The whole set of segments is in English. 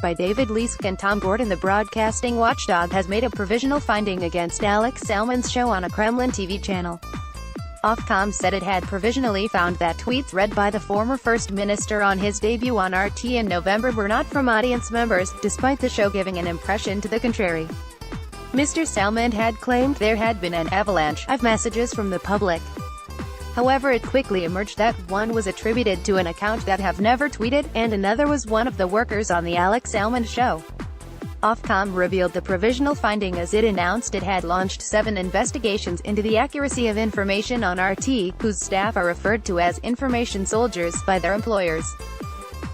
by David Leask and Tom Gordon. The broadcasting watchdog has made a provisional finding against Alex Salmond's show on a Kremlin TV channel. Ofcom said it had provisionally found that tweets read by the former First Minister on his debut on RT in November were not from audience members, despite the show giving an impression to the contrary. Mr. Salmond had claimed there had been an avalanche of messages from the public. However, it quickly emerged that one was attributed to an account that have never tweeted, and another was one of the workers on the Alex Salmond show. Ofcom revealed the provisional finding as it announced it had launched 7 investigations into the accuracy of information on RT, whose staff are referred to as information soldiers by their employers.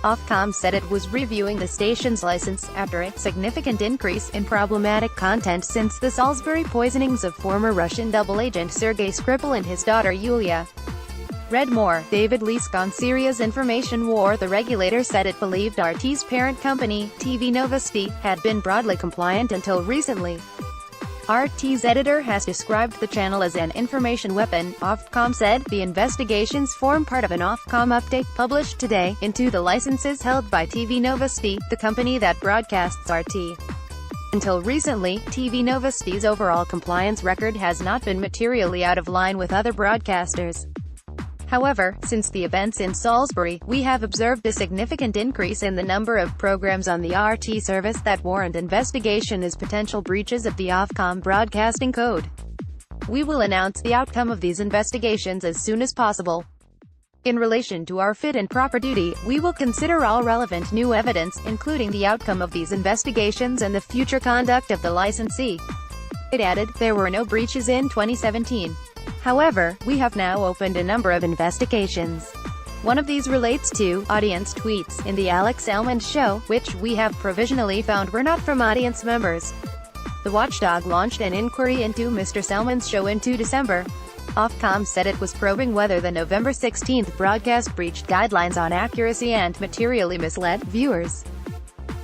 Ofcom said it was reviewing the station's license after a significant increase in problematic content since the Salisbury poisonings of former Russian double agent Sergei Skripal and his daughter Yulia. Read more. David Leask on Syria's information war. The regulator said it believed RT's parent company, TV Novosti, had been broadly compliant until recently. RT's editor has described the channel as an information weapon. Ofcom said the investigations form part of an Ofcom update published today into the licenses held by TV Novosti, the company that broadcasts RT. Until recently, TV Novosti's overall compliance record has not been materially out of line with other broadcasters. However, since the events in Salisbury, we have observed a significant increase in the number of programs on the RT service that warrant investigation as potential breaches of the Ofcom broadcasting code. We will announce the outcome of these investigations as soon as possible. In relation to our fit and proper duty, we will consider all relevant new evidence, including the outcome of these investigations and the future conduct of the licensee. It added, there were no breaches in 2017. However, we have now opened a number of investigations. One of these relates to audience tweets in the Alex Salmond show, which we have provisionally found were not from audience members. The watchdog launched an inquiry into Mr. Salmond's show in December. Ofcom said it was probing whether the November 16th broadcast breached guidelines on accuracy and materially misled viewers.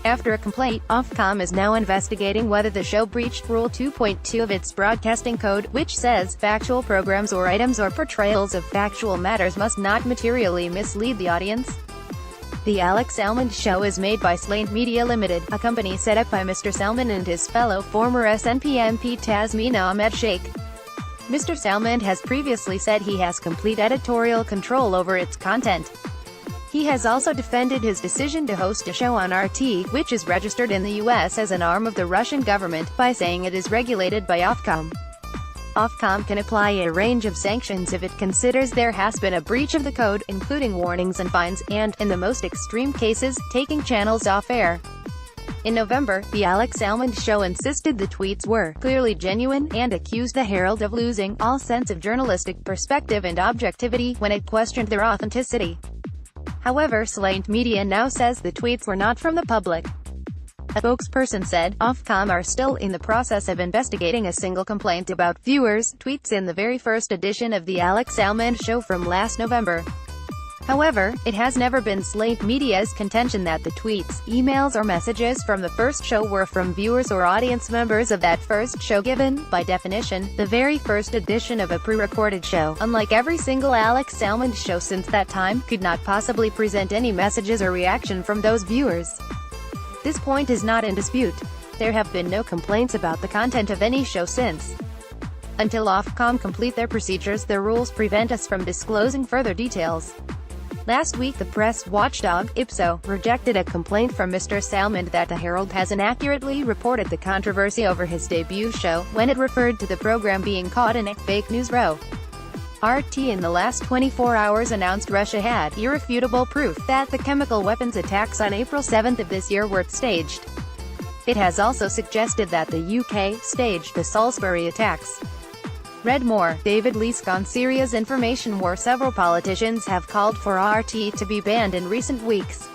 After a complaint, Ofcom is now investigating whether the show breached Rule 2.2 of its broadcasting code, which says, factual programs or items or portrayals of factual matters must not materially mislead the audience. The Alex Salmond show is made by Slant Media Limited, a company set up by Mr. Salmond and his fellow former SNP MP Tasmin Ahmed Sheikh. Mr. Salmond has previously said he has complete editorial control over its content. He has also defended his decision to host a show on RT, which is registered in the U.S. as an arm of the Russian government, by saying it is regulated by Ofcom. Ofcom can apply a range of sanctions if it considers there has been a breach of the code, including warnings and fines, and, in the most extreme cases, taking channels off air. In November, the Alex Salmond show insisted the tweets were clearly genuine, and accused the Herald of losing all sense of journalistic perspective and objectivity when it questioned their authenticity. However, Slant Media now says the tweets were not from the public. A spokesperson said, Ofcom are still in the process of investigating a single complaint about viewers' tweets in the very first edition of the Alex Salmond show from last November. However, it has never been Slant Media's contention that the tweets, emails or messages from the first show were from viewers or audience members of that first show given, by definition, the very first edition of a pre-recorded show, unlike every single Alex Salmond show since that time, could not possibly present any messages or reaction from those viewers. This point is not in dispute. There have been no complaints about the content of any show since. Until Ofcom complete their procedures, their rules prevent us from disclosing further details. Last week the press watchdog, Ipso, rejected a complaint from Mr. Salmond that the Herald has inaccurately reported the controversy over his debut show, when it referred to the program being caught in a fake news row. RT in the last 24 hours announced Russia had irrefutable proof that the chemical weapons attacks on April 7 of this year were staged. It has also suggested that the UK staged the Salisbury attacks. Read more. David Leask on Syria's information war. Several politicians have called for RT to be banned in recent weeks.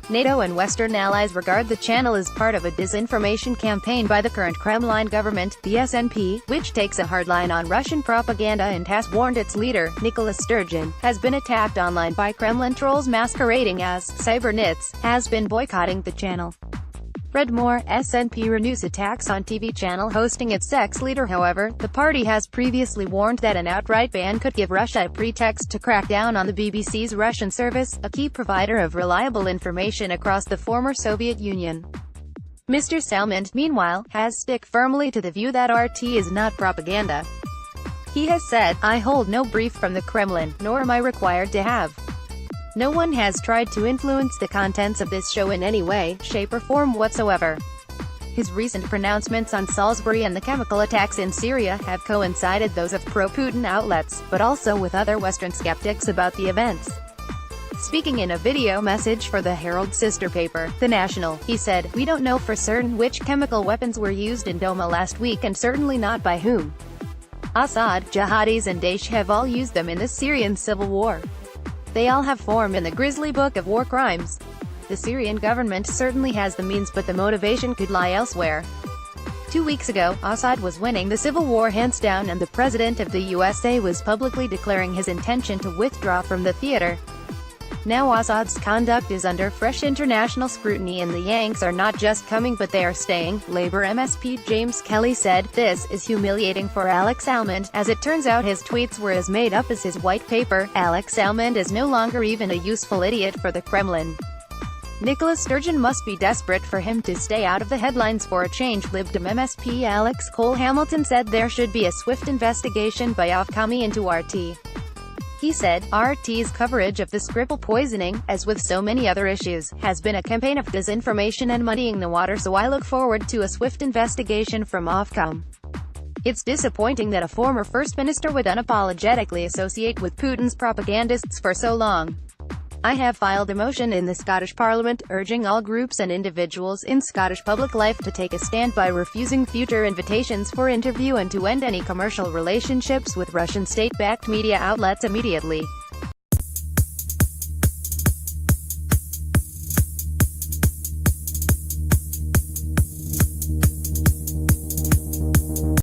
NATO and Western allies regard the channel as part of a disinformation campaign by the current Kremlin government, the SNP, which takes a hardline on Russian propaganda and has warned its leader, Nicola Sturgeon, has been attacked online by Kremlin trolls masquerading as cybernetics, has been boycotting the channel. Read more. SNP renews attacks on TV channel hosting its sex leader. However, the party has previously warned that an outright ban could give Russia a pretext to crack down on the BBC's Russian service, a key provider of reliable information across the former Soviet Union. Mr. Salmond, meanwhile, has stuck firmly to the view that RT is not propaganda. He has said, "I hold no brief from the Kremlin, nor am I required to have. No one has tried to influence the contents of this show in any way, shape or form whatsoever." His recent pronouncements on Salisbury and the chemical attacks in Syria have coincided those of pro-Putin outlets, but also with other Western skeptics about the events. Speaking in a video message for the Herald sister paper, The National, he said, "We don't know for certain which chemical weapons were used in Douma last week and certainly not by whom. Assad, jihadis and Daesh have all used them in the Syrian civil war. They all have form in the grisly book of war crimes. The Syrian government certainly has the means, but the motivation could lie elsewhere." 2 weeks ago, Assad was winning the civil war hands down and the President of the USA was publicly declaring his intention to withdraw from the theater. Now Assad's conduct is under fresh international scrutiny and the Yanks are not just coming but they are staying, Labour MSP James Kelly said. "This is humiliating for Alex Salmond. As it turns out his tweets were as made up as his white paper. Alex Salmond is no longer even a useful idiot for the Kremlin. Nicola Sturgeon must be desperate for him to stay out of the headlines for a change." Lib Dem MSP Alex Cole Hamilton said there should be a swift investigation by Ofcom into RT. He said, "RT's coverage of the Skripal poisoning, as with so many other issues, has been a campaign of disinformation and muddying the water, so I look forward to a swift investigation from Ofcom. It's disappointing that a former First Minister would unapologetically associate with Putin's propagandists for so long. I have filed a motion in the Scottish Parliament, urging all groups and individuals in Scottish public life to take a stand by refusing future invitations for interview and to end any commercial relationships with Russian state-backed media outlets immediately."